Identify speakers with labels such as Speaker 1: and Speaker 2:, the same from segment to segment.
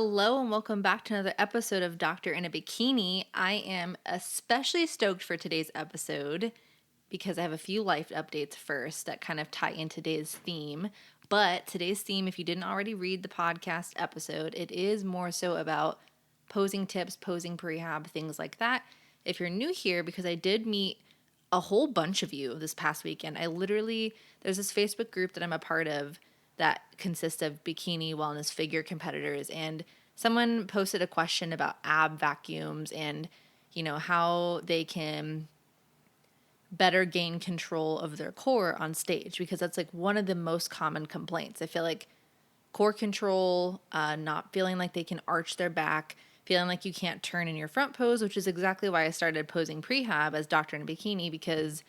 Speaker 1: Hello and welcome back to another episode of Doctor in a Bikini. I am especially stoked for today's episode because I have a few life updates first that kind of tie in today's theme. But today's theme, if you didn't already read the podcast episode, it is more so about posing tips, posing prehab, things like that. If you're new here, because I did meet a whole bunch of you this past weekend. There's this Facebook group that I'm a part of that consists of bikini wellness figure competitors, and someone posted a question about ab vacuums and how they can better gain control of their core on stage, because that's like one of the most common complaints. I feel like core control, not feeling like they can arch their back, feeling like you can't turn in your front pose, which is exactly why I started posing prehab as Doctor in a Bikini, because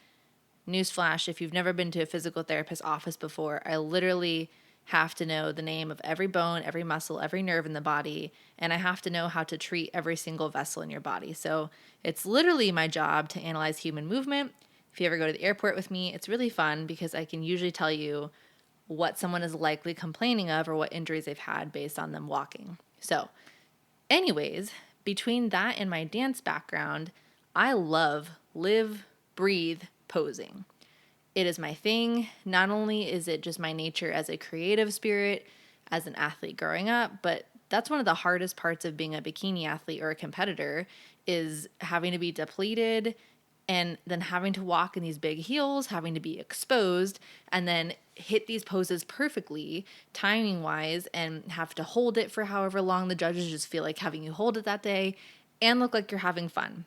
Speaker 1: newsflash, if you've never been to a physical therapist office before, I literally have to know the name of every bone, every muscle, every nerve in the body, and I have to know how to treat every single vessel in your body. So it's literally my job to analyze human movement. If you ever go to the airport with me, it's really fun because I can usually tell you what someone is likely complaining of or what injuries they've had based on them walking. So, anyways, between that and my dance background, I love live, breathe posing. It is my thing. Not only is it just my nature as a creative spirit, as an athlete growing up, but that's one of the hardest parts of being a bikini athlete or a competitor, is having to be depleted and then having to walk in these big heels, having to be exposed, and then hit these poses perfectly, timing wise, and have to hold it for however long the judges just feel like having you hold it that day, and look like you're having fun.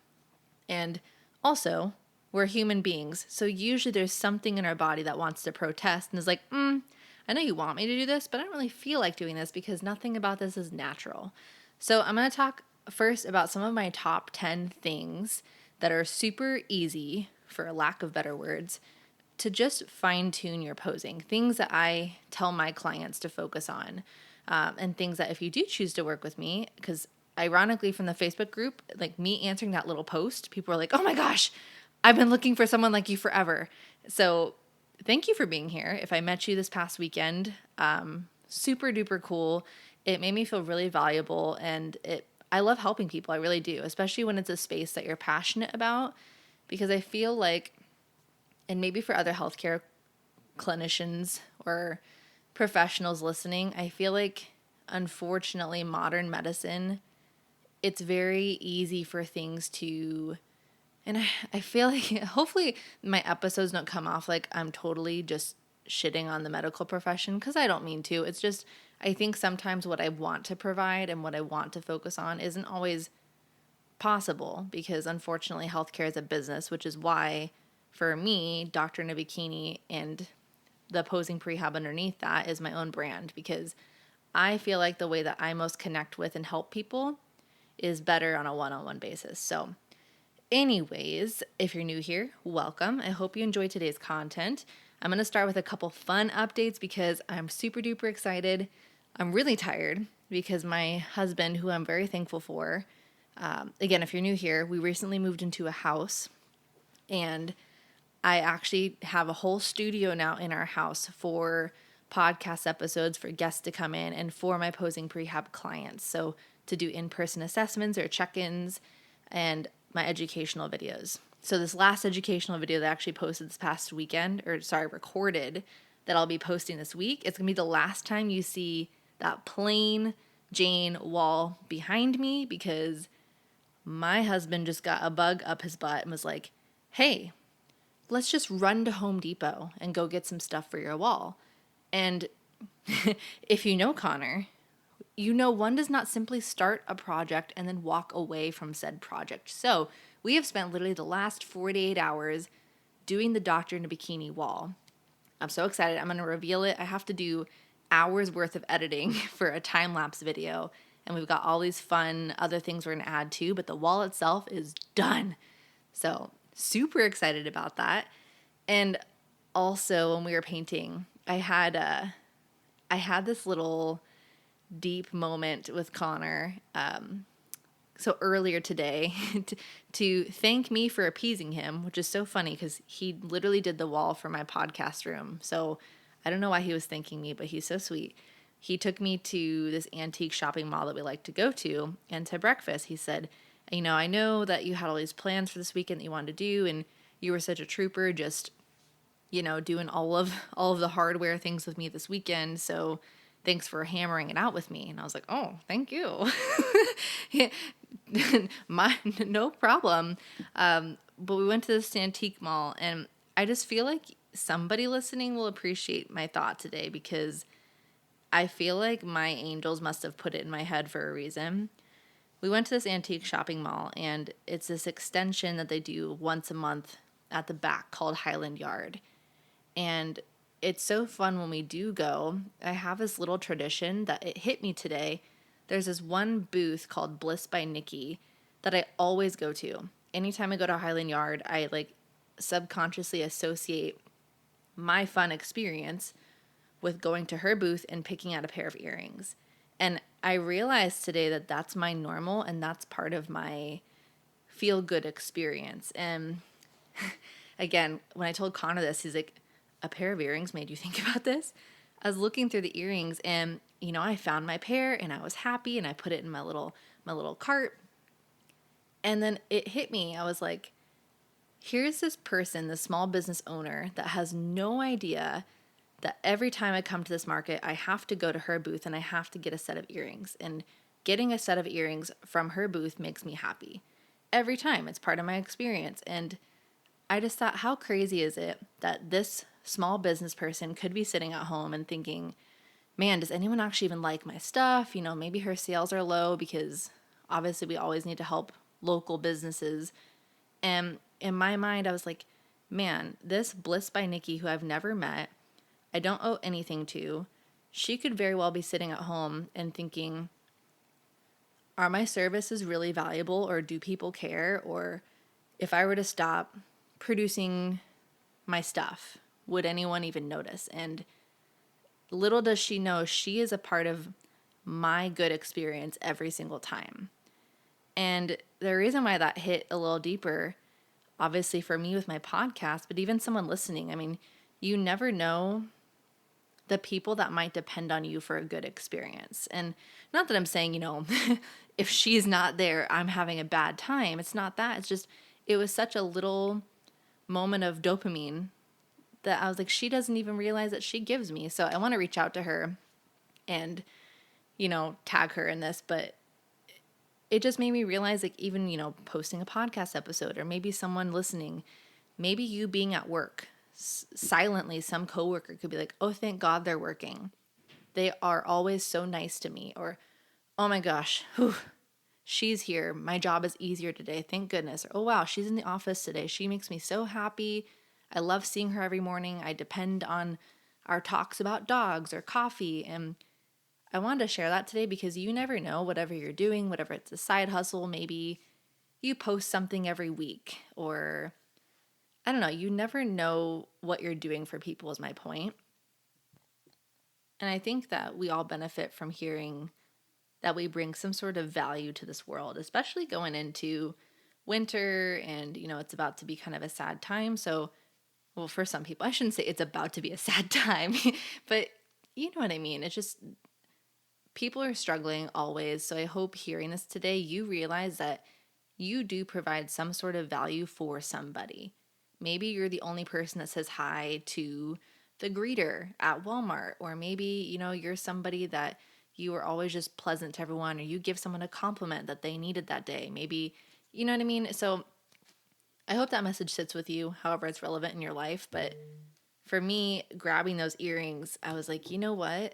Speaker 1: And also, we're human beings, so usually there's something in our body that wants to protest and is like, I know you want me to do this, but I don't really feel like doing this because nothing about this is natural. So I'm going to talk first about some of my top 10 things that are super easy, for lack of better words, to just fine tune your posing. Things that I tell my clients to focus on, and things that if you do choose to work with me, because ironically from the Facebook group, like me answering that little post, people are like, oh my gosh, I've been looking for someone like you forever. So thank you for being here. If I met you this past weekend, super duper cool. It made me feel really valuable, and I love helping people. I really do, especially when it's a space that you're passionate about, because I feel like, and maybe for other healthcare clinicians or professionals listening, I feel like unfortunately modern medicine, it's very easy for things to, and I feel like hopefully my episodes don't come off like I'm totally just shitting on the medical profession, because I don't mean to. It's just, I think sometimes what I want to provide and what I want to focus on isn't always possible, because unfortunately healthcare is a business, which is why for me, Doctor in a Bikini and the posing prehab underneath that is my own brand, because I feel like the way that I most connect with and help people is better on a one-on-one basis. So anyways, if you're new here, welcome. I hope you enjoyed today's content. I'm going to start with a couple fun updates because I'm super duper excited. I'm really tired because my husband, who I'm very thankful for, again, if you're new here, we recently moved into a house, and I actually have a whole studio now in our house for podcast episodes, for guests to come in, and for my posing prehab clients. So to do in-person assessments or check-ins and my educational videos. So this last educational video that I actually posted this past weekend, recorded, that I'll be posting this week, it's going to be the last time you see that plain Jane wall behind me, because my husband just got a bug up his butt and was like, hey, let's just run to Home Depot and go get some stuff for your wall. And if you know Connor, you know one does not simply start a project and then walk away from said project. So we have spent literally the last 48 hours doing the Doctor in a Bikini wall. I'm so excited. I'm going to reveal it. I have to do hours worth of editing for a time-lapse video, and we've got all these fun other things we're going to add too, but the wall itself is done. So super excited about that. And also when we were painting, I had this little deep moment with Connor. So earlier today to thank me for appeasing him, which is so funny because he literally did the wall for my podcast room. So I don't know why he was thanking me, but he's so sweet. he took me to this antique shopping mall that we like to go to, and to breakfast. He said, I know that you had all these plans for this weekend that you wanted to do, and you were such a trooper, just doing all of the hardware things with me this weekend. So thanks for hammering it out with me. And I was like, oh, thank you. No problem. But we went to this antique mall, and I just feel like somebody listening will appreciate my thought today, because I feel like my angels must have put it in my head for a reason. We went to this antique shopping mall, and it's this extension that they do once a month at the back called Highland Yard. And it's so fun when we do go. I have this little tradition that it hit me today. There's this one booth called Bliss by Nikki that I always go to. Anytime I go to Highland Yard, I subconsciously associate my fun experience with going to her booth and picking out a pair of earrings. And I realized today that that's my normal, and that's part of my feel good experience. And again, when I told Connor this, he's like, a pair of earrings made you think about this? I was looking through the earrings, and I found my pair, and I was happy, and I put it in my little cart. And then it hit me. I was like, here's this person, this small business owner, that has no idea that every time I come to this market, I have to go to her booth and I have to get a set of earrings. And getting a set of earrings from her booth makes me happy. Every time. It's part of my experience. And I just thought, how crazy is it that this small business person could be sitting at home and thinking, man, does anyone actually even like my stuff? Maybe her sales are low, because obviously we always need to help local businesses. And in my mind, I was like, man, this Bliss by Nikki, who I've never met, I don't owe anything to, she could very well be sitting at home and thinking, are my services really valuable, or do people care? Or if I were to stop producing my stuff, would anyone even notice? And little does she know, she is a part of my good experience every single time. And the reason why that hit a little deeper, obviously for me with my podcast, but even someone listening, I mean, you never know the people that might depend on you for a good experience. And not that I'm saying, if she's not there, I'm having a bad time. It's not that. It's just, it was such a little moment of dopamine that I was like, she doesn't even realize that she gives me. So I want to reach out to her and, tag her in this. But it just made me realize, even, posting a podcast episode, or maybe someone listening, maybe you being at work, silently, some coworker could be like, oh, thank God they're working. They are always so nice to me. Or, oh my gosh, she's here. My job is easier today. Thank goodness. Or, oh wow, she's in the office today. She makes me so happy. I love seeing her every morning. I depend on our talks about dogs or coffee. And I wanted to share that today, because you never know, whatever you're doing, whatever it's a side hustle, maybe you post something every week, or I don't know, you never know what you're doing for people, is my point. And I think that we all benefit from hearing that we bring some sort of value to this world, especially going into winter, and, it's about to be kind of a sad time. So, well, for some people, I shouldn't say it's about to be a sad time, but you know what I mean? It's just, people are struggling always. So I hope hearing this today, you realize that you do provide some sort of value for somebody. Maybe you're the only person that says hi to the greeter at Walmart, or maybe, you're somebody that you are always just pleasant to everyone, or you give someone a compliment that they needed that day. Maybe, you know what I mean? So I hope that message sits with you, however it's relevant in your life. But for me, grabbing those earrings, I was like, you know what?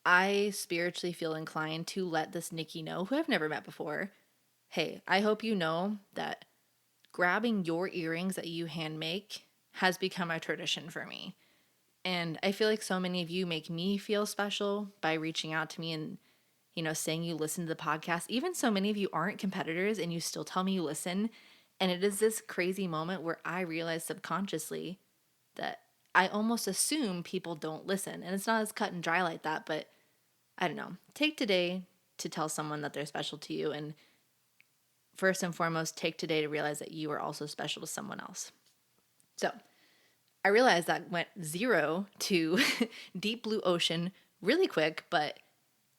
Speaker 1: I spiritually feel inclined to let this Nikki know, who I've never met before, hey, I hope you know that grabbing your earrings that you hand make has become a tradition for me. And I feel like so many of you make me feel special by reaching out to me and, saying you listen to the podcast. Even so many of you aren't competitors and you still tell me you listen. And it is this crazy moment where I realize subconsciously that I almost assume people don't listen. And it's not as cut and dry like that, but I don't know. Take today to tell someone that they're special to you. And first and foremost, take today to realize that you are also special to someone else. So I realized that went 0 to deep blue ocean, really quick, but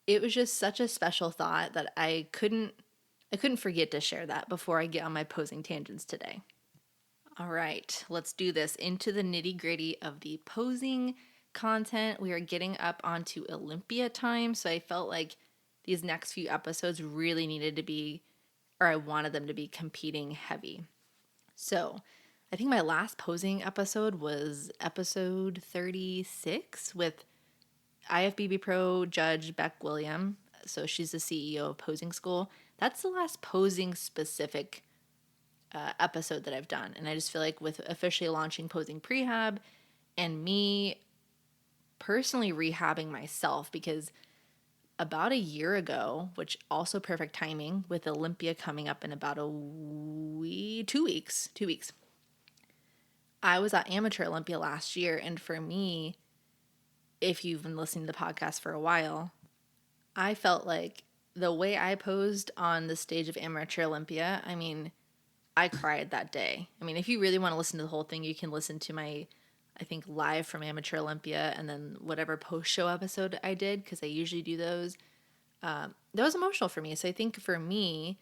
Speaker 1: it was just such a special thought that I couldn't forget to share that before I get on my posing tangents today. All right, let's do this into the nitty-gritty of the posing content. We are getting up onto Olympia time, so I felt like these next few episodes really needed to be, or I wanted them to be competing heavy. So, I think my last posing episode was episode 36 with IFBB Pro judge Beck William. So she's the CEO of Posing School. That's the last posing specific episode that I've done. And I just feel like with officially launching Posing Prehab and me personally rehabbing myself, because about a year ago, which also perfect timing with Olympia coming up in about 2 weeks, I was at Amateur Olympia last year. And for me, if you've been listening to the podcast for a while, I felt like the way I posed on the stage of Amateur Olympia, I mean, I cried that day. I mean, if you really want to listen to the whole thing, you can listen to my, I think, live from Amateur Olympia and then whatever post-show episode I did, because I usually do those. That was emotional for me. So I think for me,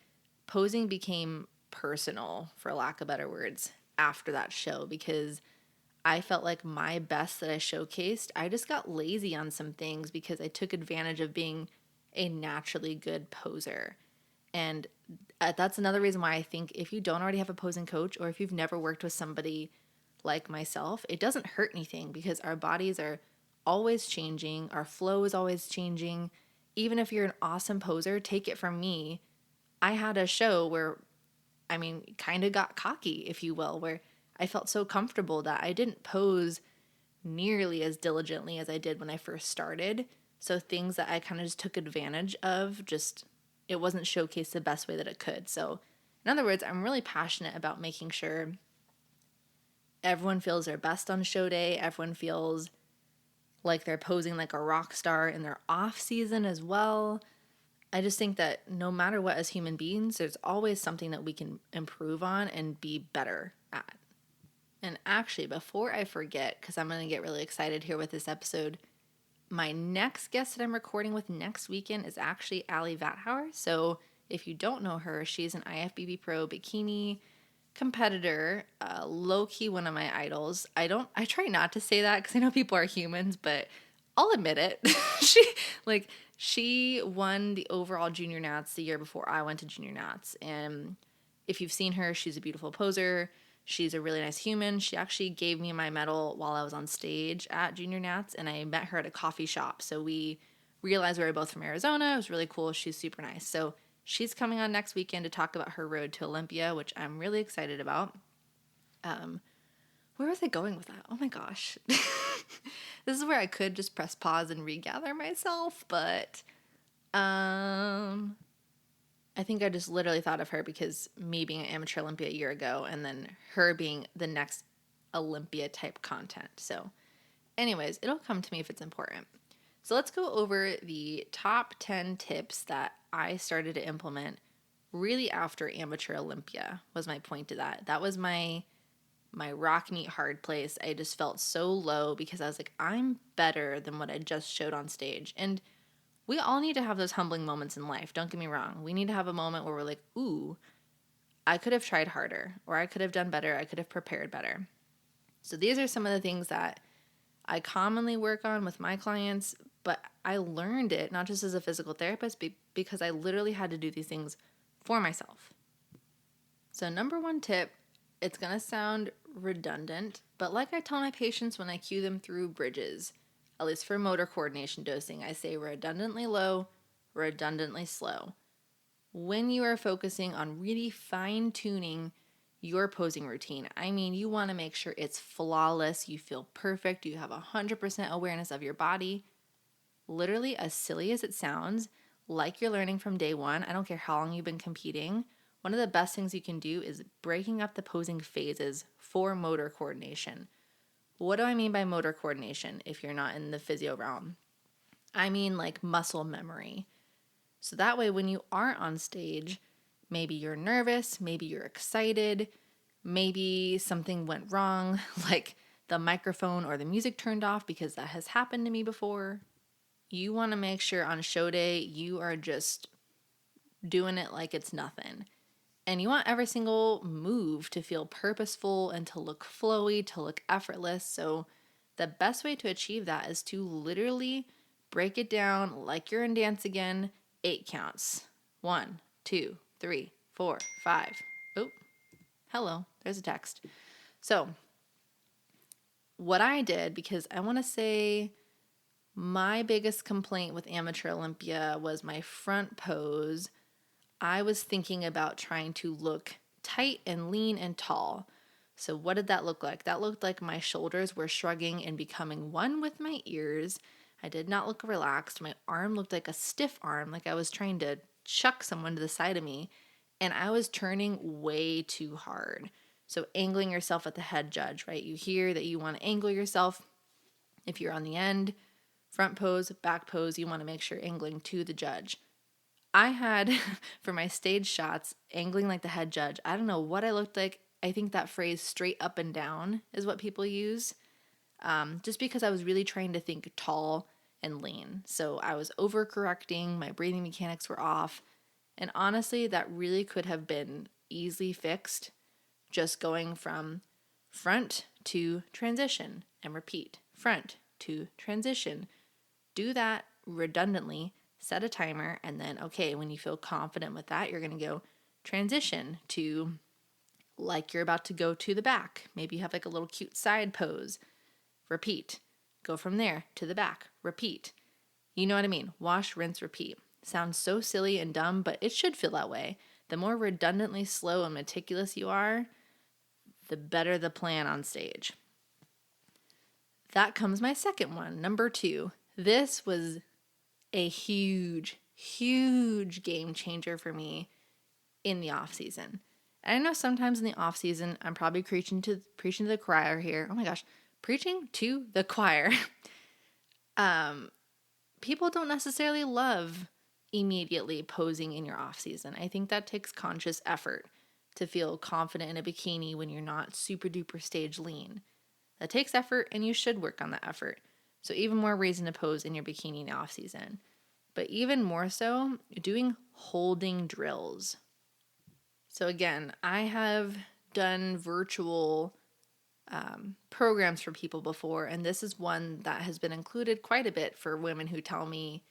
Speaker 1: posing became personal, for lack of better words, after that show, because I felt like my best that I showcased, I just got lazy on some things because I took advantage of being a naturally good poser. And that's another reason why I think if you don't already have a posing coach, or if you've never worked with somebody like myself, it doesn't hurt anything, because our bodies are always changing. Our flow is always changing. Even if you're an awesome poser, take it from me. I had a show where, I mean, kind of got cocky, if you will, where I felt so comfortable that I didn't pose nearly as diligently as I did when I first started. So things that I kind of just took advantage of, just it wasn't showcased the best way that it could. So in other words, I'm really passionate about making sure everyone feels their best on show day. Everyone feels like they're posing like a rock star in their off season as well. I just think that no matter what, as human beings, there's always something that we can improve on and be better at. And actually, before I forget, because I'm going to get really excited here with this episode, my next guest that I'm recording with next weekend is actually Ali Vathauer. So if you don't know her, she's an IFBB Pro bikini competitor, low-key one of my idols. I try not to say that because I know people are humans, but I'll admit it. she won the overall junior nats the year before I went to junior nats. And if you've seen her, she's a beautiful poser. She's a really nice human. She actually gave me my medal while I was on stage at Junior Nats, and I met her at a coffee shop. So we realized we were both from Arizona. It was really cool. She's super nice. So she's coming on next weekend to talk about her road to Olympia, which I'm really excited about. Where was I going with that? Oh my gosh. This is where I could just press pause and regather myself, but I think I just literally thought of her because me being an Amateur Olympia a year ago, and then her being the next Olympia type content. So anyways, it'll come to me if it's important. So let's go over the top 10 tips that I started to implement really after Amateur Olympia was my point to that. That was my rock meet hard place. I just felt so low because I was like, I'm better than what I just showed on stage. And we all need to have those humbling moments in life. Don't get me wrong. We need to have a moment where we're like, ooh, I could have tried harder, or I could have done better. I could have prepared better. So these are some of the things that I commonly work on with my clients, but I learned it not just as a physical therapist, because I literally had to do these things for myself. So number one tip, it's going to sound redundant, but like I tell my patients when I cue them through bridges, at least for motor coordination dosing, I say redundantly low, redundantly slow. When you are focusing on really fine-tuning your posing routine, I mean, you want to make sure it's flawless, you feel perfect, you have 100% awareness of your body. Literally, as silly as it sounds, like you're learning from day one, I don't care how long you've been competing, one of the best things you can do is breaking up the posing phases for motor coordination. What do I mean by motor coordination if you're not in the physio realm? I mean like muscle memory. So that way when you aren't on stage, maybe you're nervous, maybe you're excited, maybe something went wrong, like the microphone or the music turned off, because that has happened to me before. You want to make sure on show day you are just doing it like it's nothing. And you want every single move to feel purposeful and to look flowy, to look effortless. So the best way to achieve that is to literally break it down like you're in dance again. 8 counts. 1, 2, 3, 4, 5. Oh, hello. There's a text. So what I did, because I want to say my biggest complaint with Amateur Olympia was my front pose. I was thinking about trying to look tight and lean and tall. So what did that look like? That looked like my shoulders were shrugging and becoming one with my ears. I did not look relaxed. My arm looked like a stiff arm, like I was trying to chuck someone to the side of me. And I was turning way too hard. So angling yourself at the head judge, right? You hear that you want to angle yourself. If you're on the end, front pose, back pose, you want to make sure angling to the judge. I had, for my stage shots, angling like the head judge. I don't know what I looked like. I think that phrase straight up and down is what people use. Just because I was really trying to think tall and lean. So I was overcorrecting, my breathing mechanics were off. And honestly, that really could have been easily fixed just going from front to transition and repeat. Front to transition. Do that redundantly, set a timer, and then, okay, when you feel confident with that, you're going to go transition to like you're about to go to the back. Maybe you have like a little cute side pose. Repeat. Go from there to the back. Repeat. You know what I mean? Wash, rinse, repeat. Sounds so silly and dumb, but it should feel that way. The more redundantly slow and meticulous you are, the better the plan on stage. That comes my second one, number 2. This was a huge, huge game changer for me in the off season. And I know sometimes in the off season, I'm probably preaching to the choir here. Oh my gosh, preaching to the choir. People don't necessarily love immediately posing in your off season. I think that takes conscious effort to feel confident in a bikini when you're not super duper stage lean. That takes effort, and you should work on that effort. So even more reason to pose in your bikini in the off season. But even more so, doing holding drills. So again, I have done virtual programs for people before, and this is one that has been included quite a bit for women who tell me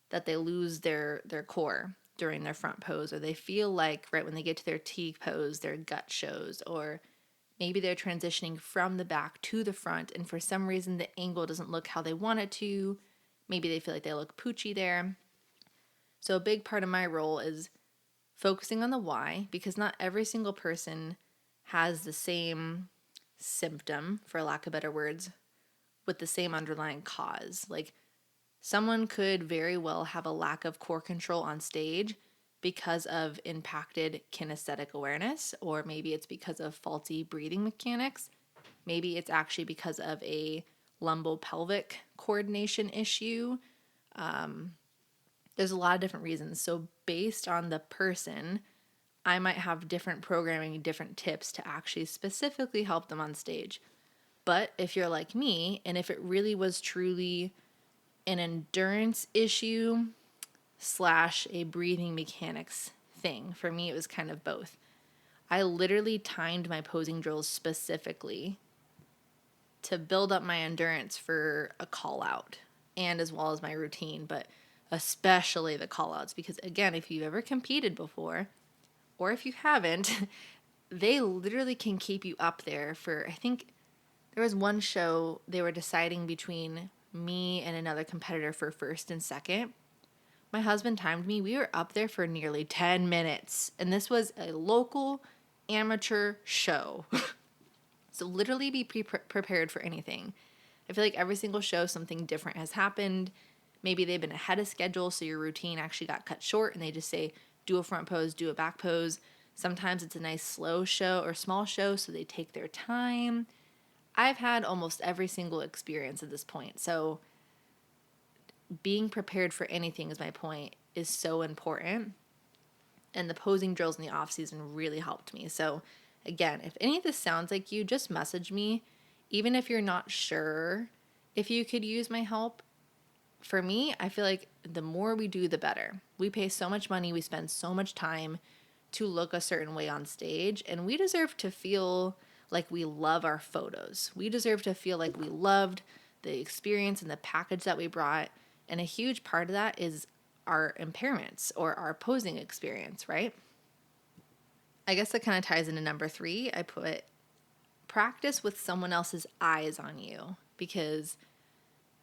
Speaker 1: that they lose their core during their front pose, or they feel like right when they get to their T pose, their gut shows, or maybe they're transitioning from the back to the front, and for some reason the angle doesn't look how they want it to. Maybe they feel like they look poochy there. So a big part of my role is focusing on the why, because not every single person has the same symptom, for lack of better words, with the same underlying cause. Like someone could very well have a lack of core control on stage because of impacted kinesthetic awareness, or maybe it's because of faulty breathing mechanics. Maybe it's actually because of a lumbopelvic coordination issue. There's a lot of different reasons. So based on the person, I might have different programming, different tips to actually specifically help them on stage. But if you're like me, and if it really was truly an endurance issue / a breathing mechanics thing, for me it was kind of both. I literally timed my posing drills specifically to build up my endurance for a call out, and as well as my routine, but especially the call outs, because again, if you've ever competed before, or if you haven't, they literally can keep you up there for, I think there was one show they were deciding between me and another competitor for first and second. My husband timed me. We were up there for nearly 10 minutes. And this was a local amateur show. So literally be prepared for anything. I feel like every single show something different has happened. Maybe they've been ahead of schedule, so your routine actually got cut short, and they just say, do a front pose, do a back pose. Sometimes it's a nice slow show or small show, so they take their time. I've had almost every single experience at this point, so being prepared for anything is my point, is so important. And the posing drills in the off season really helped me. So again, if any of this sounds like you, just message me. Even if you're not sure if you could use my help, for me, I feel like the more we do, the better. We pay so much money, we spend so much time to look a certain way on stage, and we deserve to feel like we love our photos. We deserve to feel like we loved the experience and the package that we brought. And a huge part of that is our impairments or our posing experience, right? I guess that kind of ties into number 3. I put practice with someone else's eyes on you, because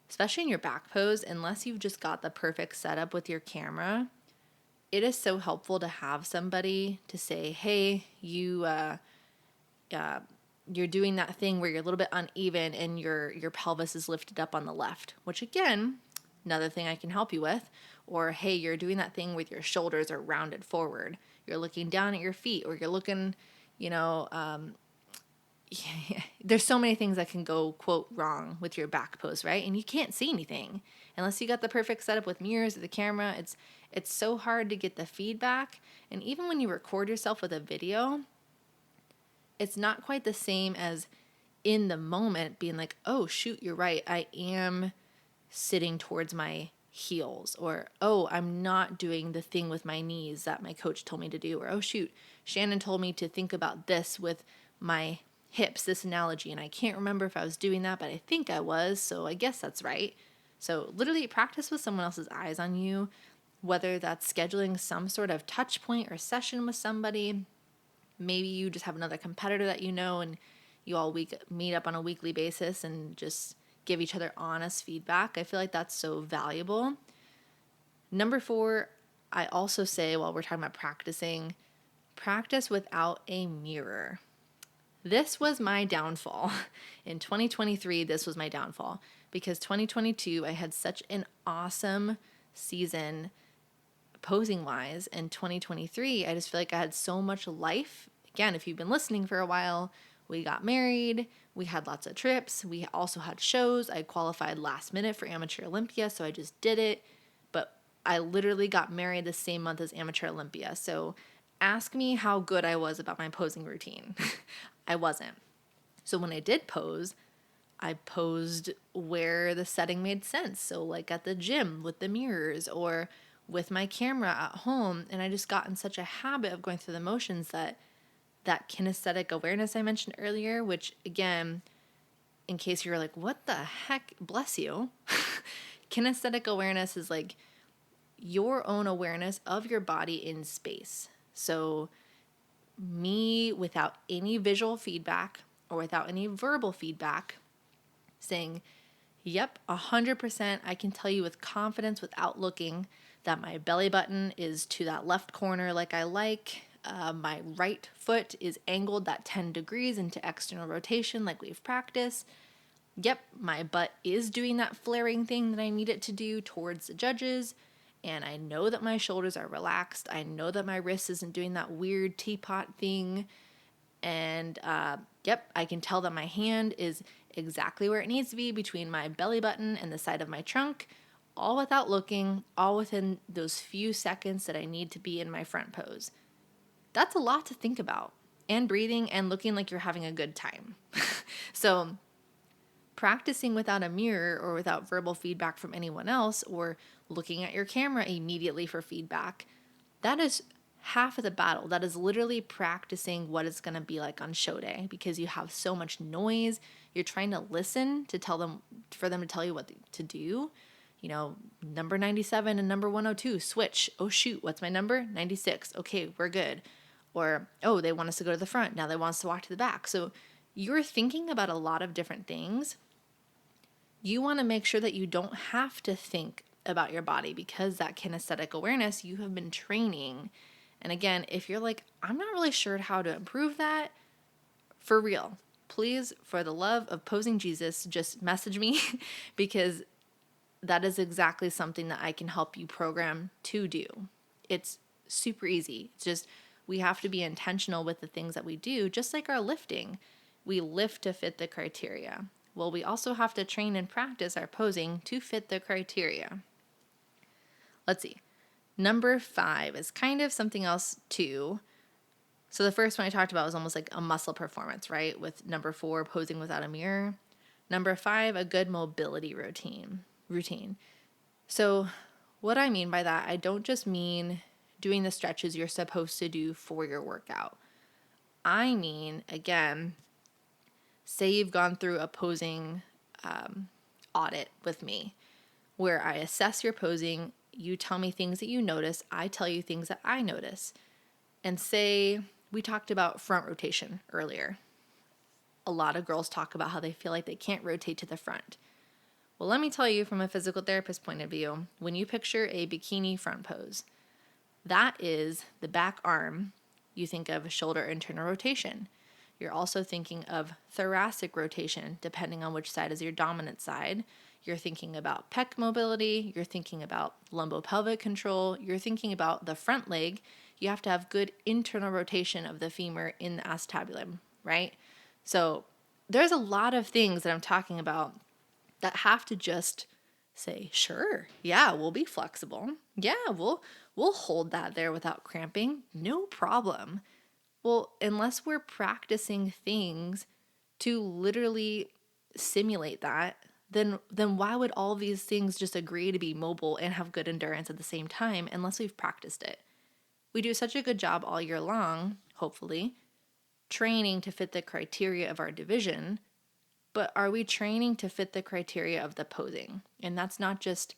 Speaker 1: especially in your back pose, unless you've just got the perfect setup with your camera, it is so helpful to have somebody to say, hey, you're doing that thing where you're a little bit uneven and your pelvis is lifted up on the left, which again, another thing I can help you with. Or, hey, you're doing that thing with your shoulders are rounded forward. You're looking down at your feet, or you're looking, there's so many things that can go, quote, wrong with your back pose, right? And you can't see anything unless you got the perfect setup with mirrors or the camera. It's so hard to get the feedback. And even when you record yourself with a video, it's not quite the same as in the moment being like, oh, shoot, you're right. I am sitting towards my heels, or, oh, I'm not doing the thing with my knees that my coach told me to do, or, oh, shoot, Shannon told me to think about this with my hips, this analogy, and I can't remember if I was doing that, but I think I was, so I guess that's right. So literally practice with someone else's eyes on you, whether that's scheduling some sort of touch point or session with somebody. Maybe you just have another competitor that you know and you all meet up on a weekly basis and just give each other honest feedback. I feel like that's so valuable. Number 4, I also say, while we're talking about practicing, practice without a mirror. This was my downfall. In 2023, this was my downfall, because 2022, I had such an awesome season posing wise. In 2023, I just feel like I had so much life. Again, if you've been listening for a while, we got married, we had lots of trips, we also had shows. I qualified last minute for Amateur Olympia, so I just did it. But I literally got married the same month as Amateur Olympia. So ask me how good I was about my posing routine. I wasn't. So when I did pose, I posed where the setting made sense. So like at the gym with the mirrors, or with my camera at home. And I just got in such a habit of going through the motions that kinesthetic awareness I mentioned earlier, which again, in case you're like, what the heck, bless you. Kinesthetic awareness is like your own awareness of your body in space. So me, without any visual feedback or without any verbal feedback, saying, yep, 100%, I can tell you with confidence without looking that my belly button is to that left corner like I like. My right foot is angled that 10 degrees into external rotation like we've practiced. Yep, my butt is doing that flaring thing that I need it to do towards the judges. And I know that my shoulders are relaxed. I know that my wrist isn't doing that weird teapot thing. And yep, I can tell that my hand is exactly where it needs to be between my belly button and the side of my trunk, all without looking, all within those few seconds that I need to be in my front pose. That's a lot to think about. And breathing and looking like you're having a good time. So practicing without a mirror or without verbal feedback from anyone else, or looking at your camera immediately for feedback, that is half of the battle. That is literally practicing what it's going to be like on show day, because you have so much noise. You're trying to listen to tell them, for them to tell you what to do. Number 97 and number 102, switch. Oh, shoot, what's my number? 96. Okay, we're good. Or, oh, they want us to go to the front. Now they want us to walk to the back. So you're thinking about a lot of different things. You want to make sure that you don't have to think about your body, because that kinesthetic awareness you have been training. And again, if you're like, I'm not really sure how to improve that, for real, please, for the love of posing Jesus, just message me because that is exactly something that I can help you program to do. It's super easy. It's just, we have to be intentional with the things that we do, just like our lifting. We lift to fit the criteria. Well, we also have to train and practice our posing to fit the criteria. Let's see. Number 5 is kind of something else too. So the first one I talked about was almost like a muscle performance, right? With number 4, posing without a mirror. Number 5, a good mobility routine. So what I mean by that, I don't just mean doing the stretches you're supposed to do for your workout. I mean, again, say you've gone through a posing audit with me where I assess your posing, you tell me things that you notice, I tell you things that I notice. And say we talked about front rotation earlier. A lot of girls talk about how they feel like they can't rotate to the front. Well, let me tell you from a physical therapist point of view, when you picture a bikini front pose, that is the back arm. You think of shoulder internal rotation. You're also thinking of thoracic rotation, depending on which side is your dominant side. You're thinking about pec mobility. You're thinking about lumbopelvic control. You're thinking about the front leg. You have to have good internal rotation of the femur in the acetabulum, right? So there's a lot of things that I'm talking about that have to just say, sure, yeah, we'll be flexible. Yeah, we'll hold that there without cramping. No problem. Well, unless we're practicing things to literally simulate that, then why would all these things just agree to be mobile and have good endurance at the same time unless we've practiced it? We do such a good job all year long, hopefully, training to fit the criteria of our division, but are we training to fit the criteria of the posing? And that's not just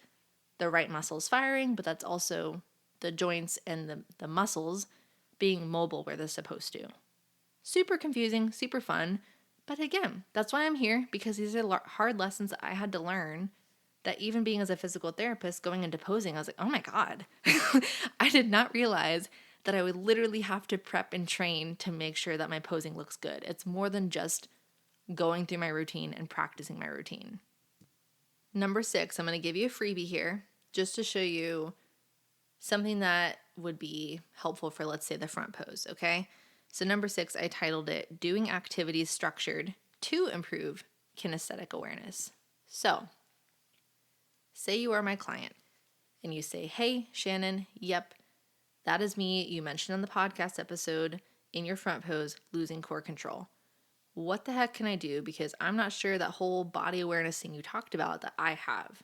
Speaker 1: the right muscles firing, but that's also the joints and the muscles being mobile where they're supposed to. Super confusing, super fun. But again, that's why I'm here, because these are hard lessons that I had to learn, that even being as a physical therapist going into posing, I was like, oh my God, I did not realize that I would literally have to prep and train to make sure that my posing looks good. It's more than just going through my routine and practicing my routine. Number 6, I'm going to give you a freebie here just to show you something that would be helpful for, let's say, the front pose, okay? So number 6, I titled it, Doing Activities Structured to Improve Kinesthetic Awareness. So, say you are my client and you say, hey, Shannon, yep, that is me. You mentioned on the podcast episode in your front pose, losing core control. What the heck can I do? Because I'm not sure that whole body awareness thing you talked about that I have.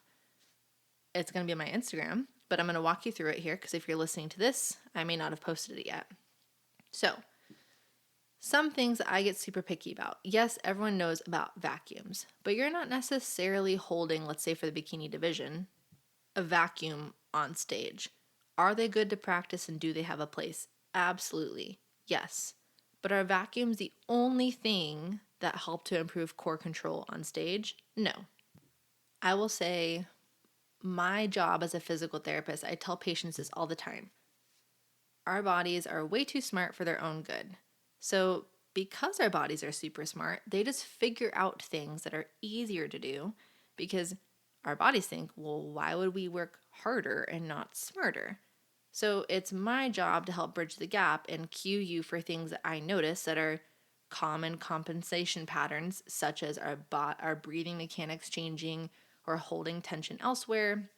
Speaker 1: It's going to be on my Instagram, but I'm going to walk you through it here because if you're listening to this, I may not have posted it yet. So, some things that I get super picky about. Yes, everyone knows about vacuums, but you're not necessarily holding, let's say for the bikini division, a vacuum on stage. Are they good to practice and do they have a place? Absolutely, yes. But are vacuums the only thing that help to improve core control on stage? No. I will say my job as a physical therapist, I tell patients this all the time. Our bodies are way too smart for their own good. So because our bodies are super smart, they just figure out things that are easier to do because our bodies think, well, why would we work harder and not smarter? So it's my job to help bridge the gap and cue you for things that I notice that are common compensation patterns, such as our breathing mechanics changing or holding tension elsewhere,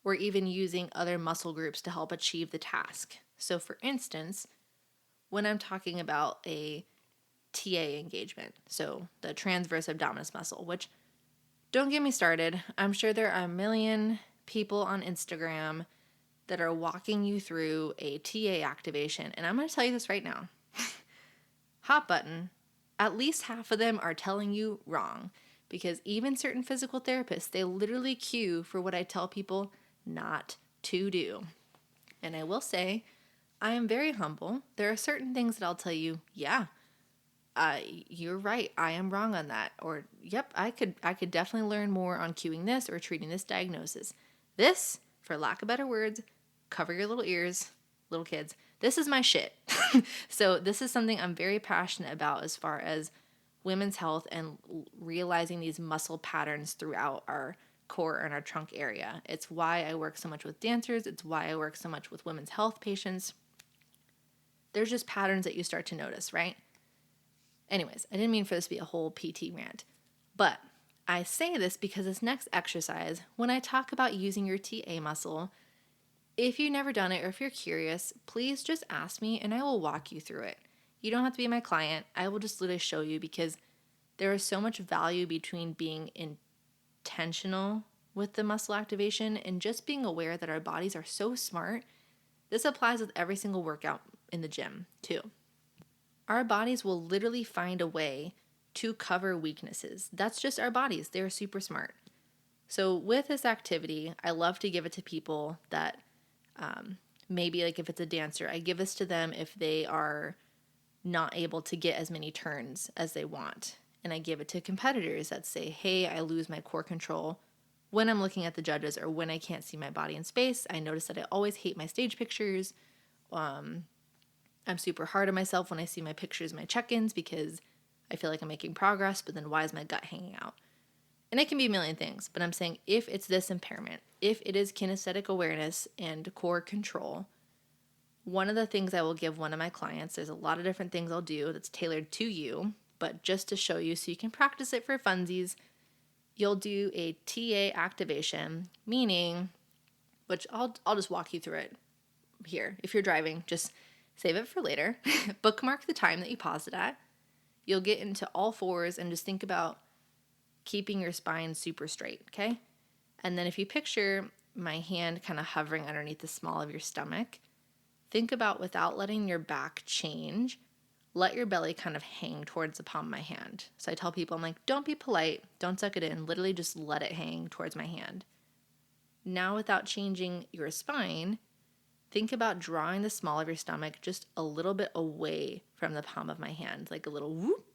Speaker 1: or even using other muscle groups to help achieve the task. So for instance, when I'm talking about a TA engagement, so the transverse abdominis muscle, which don't get me started. I'm sure there are a million people on Instagram that are walking you through a TA activation. And I'm going to tell you this right now. Hot button, at least half of them are telling you wrong. Because even certain physical therapists, they literally cue for what I tell people not to do. And I will say, I am very humble. There are certain things that I'll tell you, yeah, you're right, I am wrong on that. Or, yep, I could definitely learn more on cueing this or treating this diagnosis. This, for lack of better words, cover your little ears, little kids. This is my shit. So this is something I'm very passionate about as far as women's health and realizing these muscle patterns throughout our core and our trunk area. It's why I work so much with dancers. It's why I work so much with women's health patients. There's just patterns that you start to notice, right? Anyways, I didn't mean for this to be a whole PT rant, but I say this because this next exercise, when I talk about using your TA muscle, if you've never done it or if you're curious, please just ask me and I will walk you through it. You don't have to be my client. I will just literally show you because there is so much value between being intentional with the muscle activation and just being aware that our bodies are so smart. This applies with every single workout in the gym too. Our bodies will literally find a way to cover weaknesses. That's just our bodies. They're super smart. So with this activity, I love to give it to people that maybe like if it's a dancer, I give this to them if they are not able to get as many turns as they want. And I give it to competitors that say, hey, I lose my core control when I'm looking at the judges or when I can't see my body in space. I notice that I always hate my stage pictures. I'm super hard on myself when I see my pictures, my check-ins, because I feel like I'm making progress, but then why is my gut hanging out? And it can be a million things, but I'm saying if it's this impairment, if it is kinesthetic awareness and core control, one of the things I will give one of my clients, there's a lot of different things I'll do that's tailored to you, but just to show you so you can practice it for funsies, you'll do a TA activation, meaning, which I'll just walk you through it here. If you're driving, just save it for later. Bookmark the time that you paused it at. You'll get into all fours and just think about keeping your spine super straight, okay? And then if you picture my hand kind of hovering underneath the small of your stomach, think about without letting your back change, let your belly kind of hang towards the palm of my hand. So I tell people, I'm like, don't be polite, don't suck it in, literally just let it hang towards my hand. Now without changing your spine, think about drawing the small of your stomach just a little bit away from the palm of my hand, like a little whoop.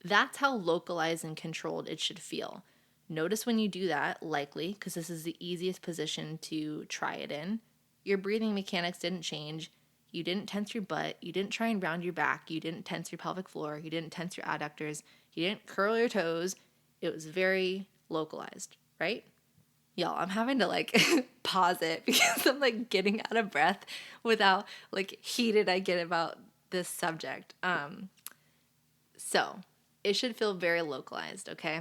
Speaker 1: That's how localized and controlled it should feel. Notice when you do that, likely, because this is the easiest position to try it in, your breathing mechanics didn't change. You didn't tense your butt. You didn't try and round your back. You didn't tense your pelvic floor. You didn't tense your adductors. You didn't curl your toes. It was very localized, right? Y'all, I'm having to like pause it because I'm like getting out of breath with how like heated I get about this subject. So it should feel very localized, okay?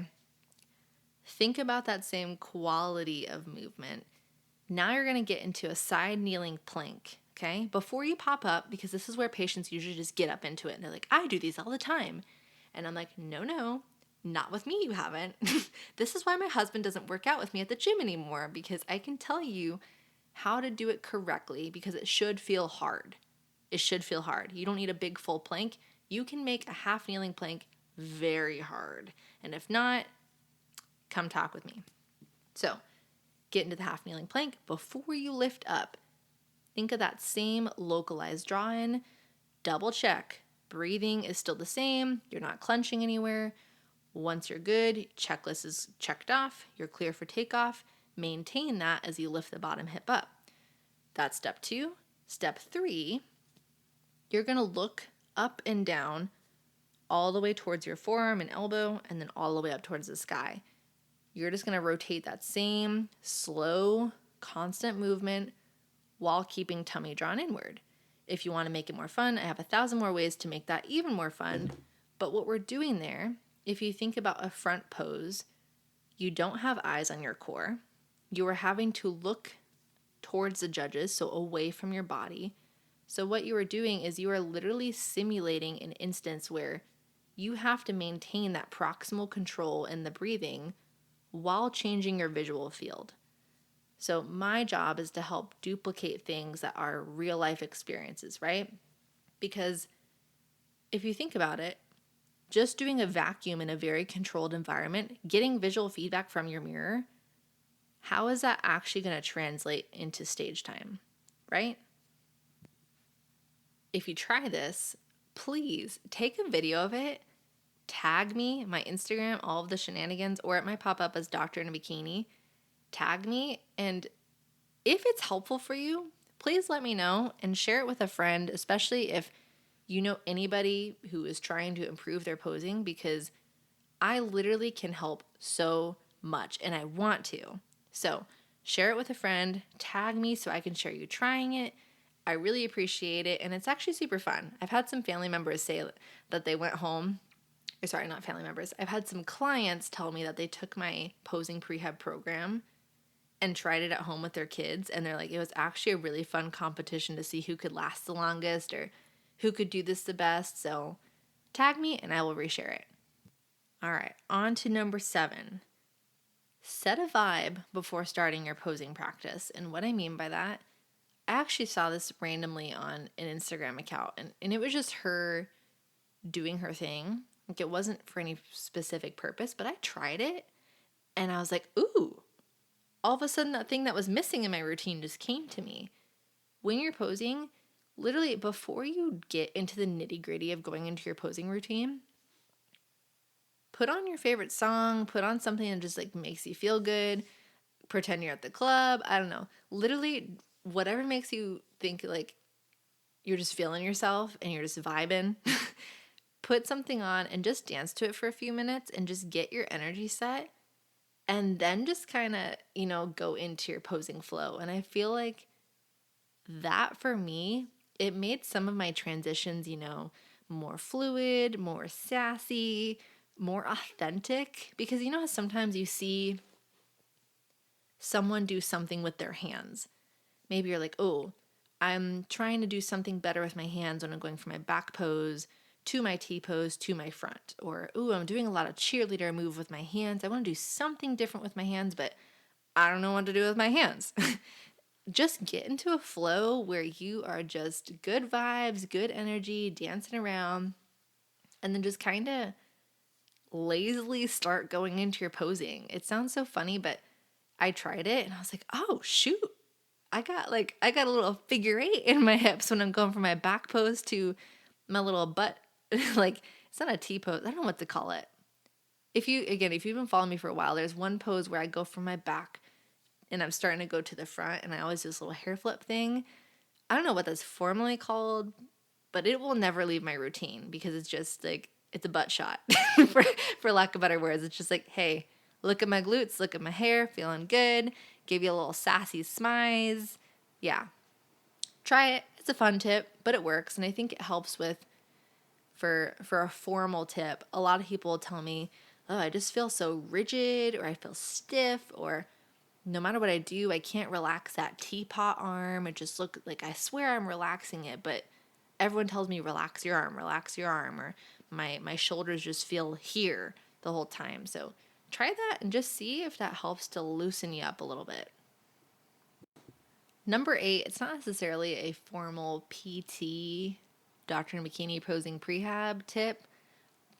Speaker 1: Think about that same quality of movement. Now you're going to get into a side kneeling plank, okay? Before you pop up, because this is where patients usually just get up into it and they're like, I do these all the time. And I'm like, no, not with me, you haven't. This is why my husband doesn't work out with me at the gym anymore, because I can tell you how to do it correctly because it should feel hard. It should feel hard. You don't need a big full plank. You can make a half kneeling plank very hard. And if not, come talk with me. So get into the half kneeling plank. Before you lift up, think of that same localized draw in. Double check. Breathing is still the same. You're not clenching anywhere. Once you're good, checklist is checked off. You're clear for takeoff. Maintain that as you lift the bottom hip up. That's step 2. Step 3, you're going to look up and down all the way towards your forearm and elbow, and then all the way up towards the sky. You're just going to rotate that same slow, constant movement while keeping tummy drawn inward. If you want to make it more fun, I have 1,000 more ways to make that even more fun. But what we're doing there, if you think about a front pose, you don't have eyes on your core. You are having to look towards the judges, so away from your body. So what you are doing is you are literally simulating an instance where you have to maintain that proximal control in the breathing while changing your visual field. So my job is to help duplicate things that are real life experiences, right? Because if you think about it, just doing a vacuum in a very controlled environment, getting visual feedback from your mirror, how is that actually going to translate into stage time, right? If you try this, please take a video of it, tag me, my Instagram, all of the shenanigans, or it might pop up as Doctor in a Bikini. Tag me, and if it's helpful for you, please let me know and share it with a friend, especially if you know anybody who is trying to improve their posing, because I literally can help so much and I want to. So share it with a friend, tag me so I can share you trying it. I really appreciate it, and it's actually super fun. I've had some family members say that they went home. Or sorry, not family members. I've had some clients tell me that they took my posing prehab program and tried it at home with their kids, and they're like, it was actually a really fun competition to see who could last the longest or who could do this the best. So tag me and I will reshare it. All right, on to number 7. Set a vibe before starting your posing practice. And what I mean by that, I actually saw this randomly on an Instagram account, and it was just her doing her thing. Like, it wasn't for any specific purpose, but I tried it and I was like, ooh, all of a sudden that thing that was missing in my routine just came to me. When you're posing, literally before you get into the nitty gritty of going into your posing routine, put on your favorite song, put on something that just like makes you feel good, pretend you're at the club. I don't know. Literally, whatever makes you think like you're just feeling yourself and you're just vibing. Put something on and just dance to it for a few minutes and just get your energy set. And then just kind of, go into your posing flow. And I feel like that for me, it made some of my transitions, more fluid, more sassy, more authentic. Because how sometimes you see someone do something with their hands. Maybe you're like, oh, I'm trying to do something better with my hands when I'm going from my back pose to my T pose to my front. Or, ooh, I'm doing a lot of cheerleader move with my hands. I want to do something different with my hands, but I don't know what to do with my hands. Just get into a flow where you are just good vibes, good energy, dancing around, and then just kind of lazily start going into your posing. It sounds so funny, but I tried it and I was like, oh, shoot. I got a little figure 8 in my hips when I'm going from my back pose to my little butt. Like, it's not a T pose. I don't know what to call it. If you've been following me for a while, there's one pose where I go from my back and I'm starting to go to the front and I always do this little hair flip thing. I don't know what that's formally called, but it will never leave my routine because it's just like, it's a butt shot for lack of better words. It's just like, hey, look at my glutes, look at my hair, feeling good. Give you a little sassy smize. Yeah. Try it. It's a fun tip, but it works. And I think it helps with, for a formal tip, a lot of people tell me, oh, I just feel so rigid or I feel stiff or no matter what I do, I can't relax that teapot arm. It just look like I swear I'm relaxing it, but everyone tells me relax your arm, or my shoulders just feel here the whole time. So try that and just see if that helps to loosen you up a little bit. Number 8, it's not necessarily a formal PT, Dr. Bikini posing prehab tip,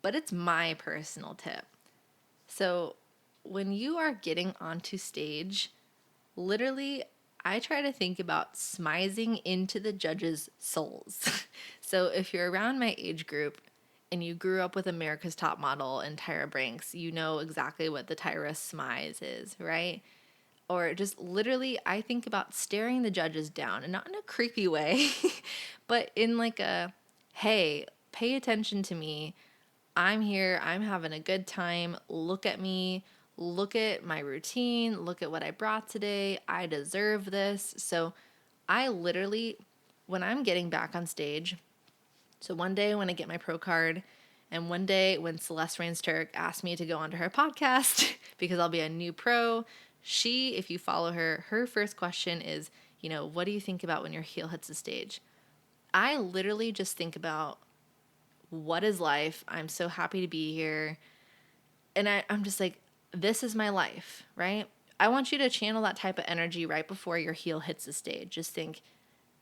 Speaker 1: but it's my personal tip. So when you are getting onto stage, literally, I try to think about smizing into the judges' souls. So if you're around my age group and you grew up with America's Top Model and Tyra Banks, you know exactly what the Tyra smize is, right? Or just literally, I think about staring the judges down, and not in a creepy way, but in like a, hey, pay attention to me. I'm here. I'm having a good time. Look at me. Look at my routine. Look at what I brought today. I deserve this. So I literally, when I'm getting back on stage, so one day when I get my pro card, and one day when Celeste Rains Turk asked me to go onto her podcast because I'll be a new pro, she, if you follow her, her first question is, what do you think about when your heel hits the stage? I literally just think about, what is life? I'm so happy to be here. And I'm just like, this is my life, right? I want you to channel that type of energy right before your heel hits the stage. Just think,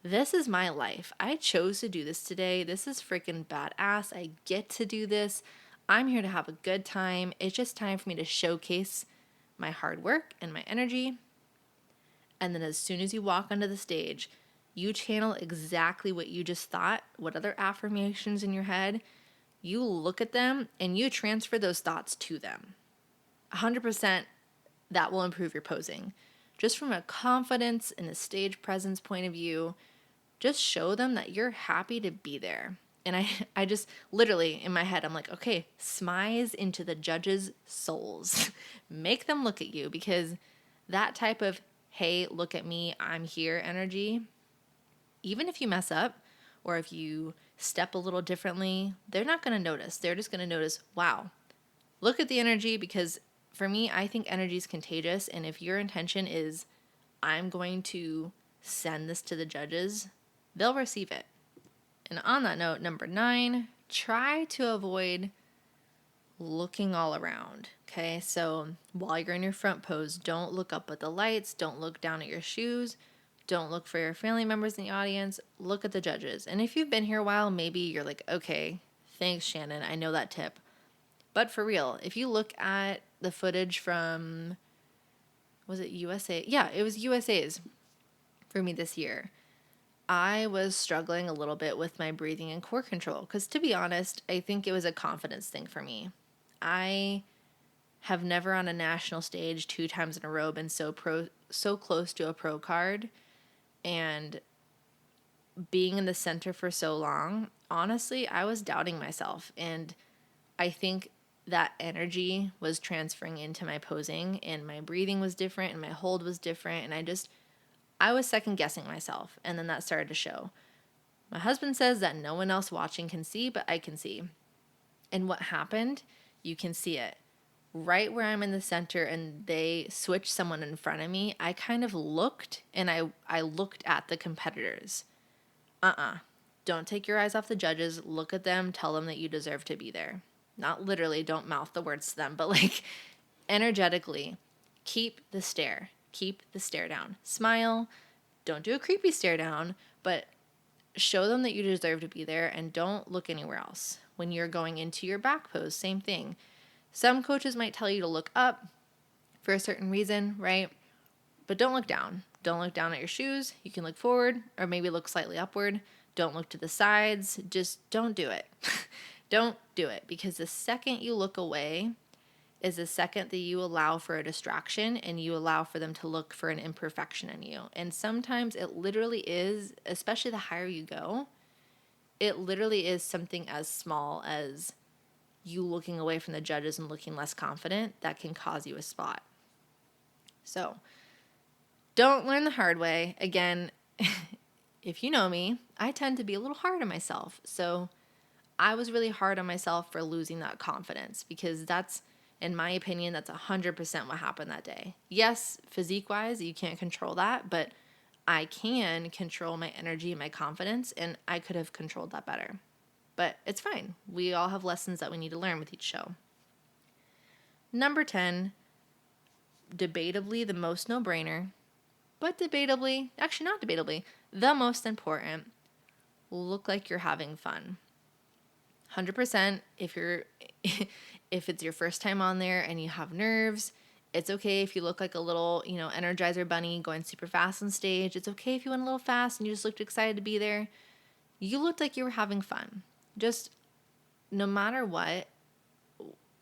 Speaker 1: this is my life. I chose to do this today. This is freaking badass. I get to do this. I'm here to have a good time. It's just time for me to showcase my hard work and my energy. And then as soon as you walk onto the stage, you channel exactly what you just thought, what other affirmations in your head, you look at them and you transfer those thoughts to them. 100% that will improve your posing. Just from a confidence and a stage presence point of view, just show them that you're happy to be there. And I just literally in my head, I'm like, okay, smize into the judges' souls. Make them look at you, because that type of, hey, look at me, I'm here energy, even if you mess up or if you step a little differently, they're not going to notice. They're just going to notice, wow, look at the energy. Because for me, I think energy is contagious. And if your intention is, I'm going to send this to the judges, they'll receive it. And on that note, number 9, try to avoid looking all around. Okay, so while you're in your front pose, don't look up at the lights, don't look down at your shoes, don't look for your family members in the audience, look at the judges. And if you've been here a while, maybe you're like, okay, thanks, Shannon, I know that tip. But for real, if you look at the footage from, was it USA? Yeah, it was USA's for me this year. I was struggling a little bit with my breathing and core control because, to be honest, I think it was a confidence thing for me. I have never on a national stage 2 times in a row been so close to a pro card, and being in the center for so long, honestly, I was doubting myself, and I think that energy was transferring into my posing, and my breathing was different and my hold was different, and I was second guessing myself, and then that started to show. My husband says that no one else watching can see, but I can see. And what happened, you can see it. Right where I'm in the center and they switched someone in front of me, I kind of looked, and I looked at the competitors. Don't take your eyes off the judges. Look at them. Tell them that you deserve to be there. Not literally, don't mouth the words to them, but like energetically, keep the stare. Keep the stare down. Smile. Don't do a creepy stare down, but show them that you deserve to be there, and don't look anywhere else. When you're going into your back pose, same thing. Some coaches might tell you to look up for a certain reason, right? But don't look down. Don't look down at your shoes. You can look forward or maybe look slightly upward. Don't look to the sides. Just don't do it. Don't do it, because the second you look away is the second that you allow for a distraction and you allow for them to look for an imperfection in you. And sometimes it literally is, especially the higher you go, it literally is something as small as you looking away from the judges and looking less confident that can cause you a spot. So don't learn the hard way. Again, if you know me, I tend to be a little hard on myself. So I was really hard on myself for losing that confidence, because that's, in my opinion, that's 100% what happened that day. Yes, physique-wise, you can't control that, but I can control my energy and my confidence, and I could have controlled that better. But it's fine. We all have lessons that we need to learn with each show. Number 10, debatably the most no-brainer, but debatably, actually not debatably, the most important, look like you're having fun. 100%, if it's your first time on there and you have nerves, it's okay if you look like a little, Energizer bunny going super fast on stage. It's okay if you went a little fast and you just looked excited to be there. You looked like you were having fun. Just no matter what,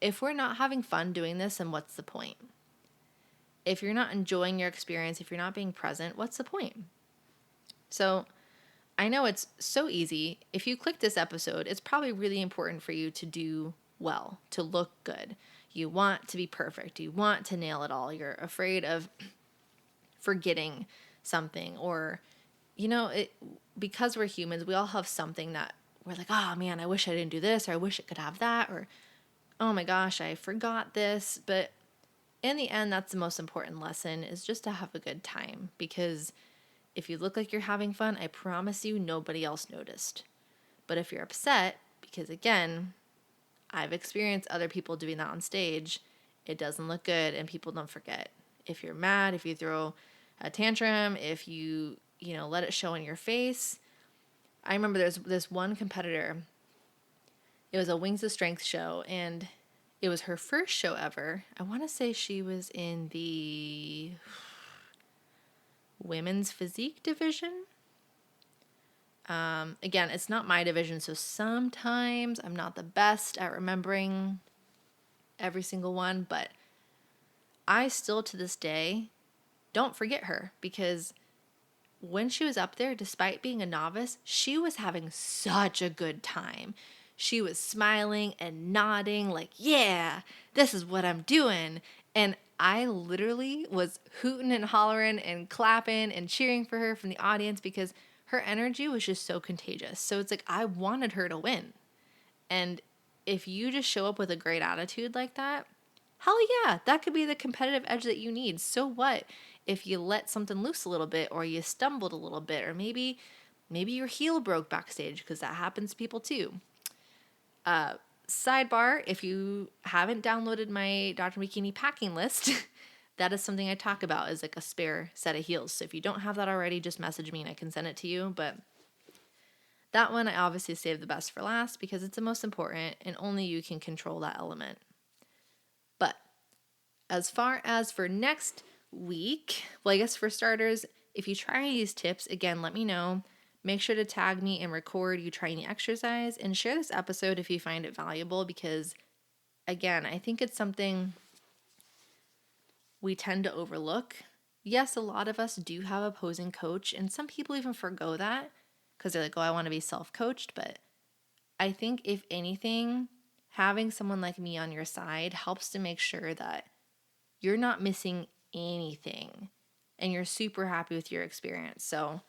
Speaker 1: if we're not having fun doing this, then what's the point? If you're not enjoying your experience, if you're not being present, what's the point? So I know it's so easy. If you click this episode, it's probably really important for you to do well, to look good. You want to be perfect. You want to nail it all. You're afraid of forgetting something, or, because we're humans, we all have something that we're like, oh man, I wish I didn't do this, or I wish it could have that, or oh my gosh, I forgot this. But in the end, that's the most important lesson, is just to have a good time, because if you look like you're having fun, I promise you nobody else noticed. But if you're upset, because again, I've experienced other people doing that on stage, it doesn't look good and people don't forget. If you're mad, if you throw a tantrum, if you, let it show in your face. I remember there's this one competitor, it was a Wings of Strength show, and it was her first show ever. I want to say she was in the women's physique division. Again, it's not my division, so sometimes I'm not the best at remembering every single one, but I still to this day don't forget her, because when she was up there, despite being a novice, she was having such a good time. She was smiling and nodding like, yeah, this is what I'm doing. And I literally was hooting and hollering and clapping and cheering for her from the audience, because her energy was just so contagious. So it's like I wanted her to win. And if you just show up with a great attitude like that, hell yeah, that could be the competitive edge that you need. So what if you let something loose a little bit, or you stumbled a little bit, or maybe your heel broke backstage, because that happens to people too. Sidebar, if you haven't downloaded my Dr. Bikini packing list, that is something I talk about is like a spare set of heels. So if you don't have that already, just message me and I can send it to you. But that one I obviously saved the best for last because it's the most important and only you can control that element. But as far as for next week, well, I guess for starters, if you try these tips, again, let me know. Make sure to tag me and record you trying the exercise and share this episode if you find it valuable because, again, I think it's something we tend to overlook. Yes, a lot of us do have a posing coach, and some people even forgo that because they're like, oh, I want to be self-coached. But I think if anything, having someone like me on your side helps to make sure that you're not missing anything and you're super happy with your experience. So,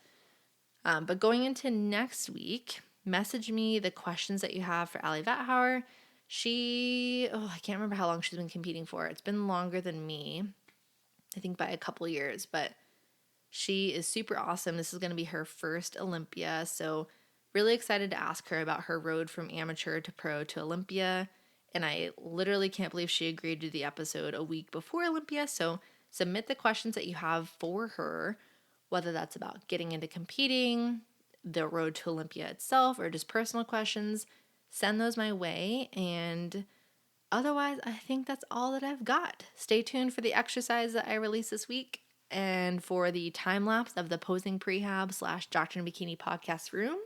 Speaker 1: but going into next week, message me the questions that you have for Ali Vathauer. I can't remember how long she's been competing for. It's been longer than me, I think by a couple years, but she is super awesome. This is going to be her first Olympia. So, really excited to ask her about her road from amateur to pro to Olympia. And I literally can't believe she agreed to the episode a week before Olympia. So, submit the questions that you have for her, whether that's about getting into competing, the road to Olympia itself, or just personal questions. Send those my way. And otherwise, I think that's all that I've got. Stay tuned for the exercise that I release this week and for the time lapse of the posing prehab / Doctor in Bikini podcast room.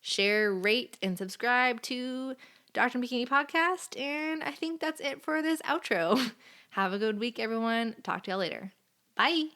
Speaker 1: Share, rate, and subscribe to Doctor in Bikini podcast. And I think that's it for this outro. Have a good week, everyone. Talk to y'all later. Bye.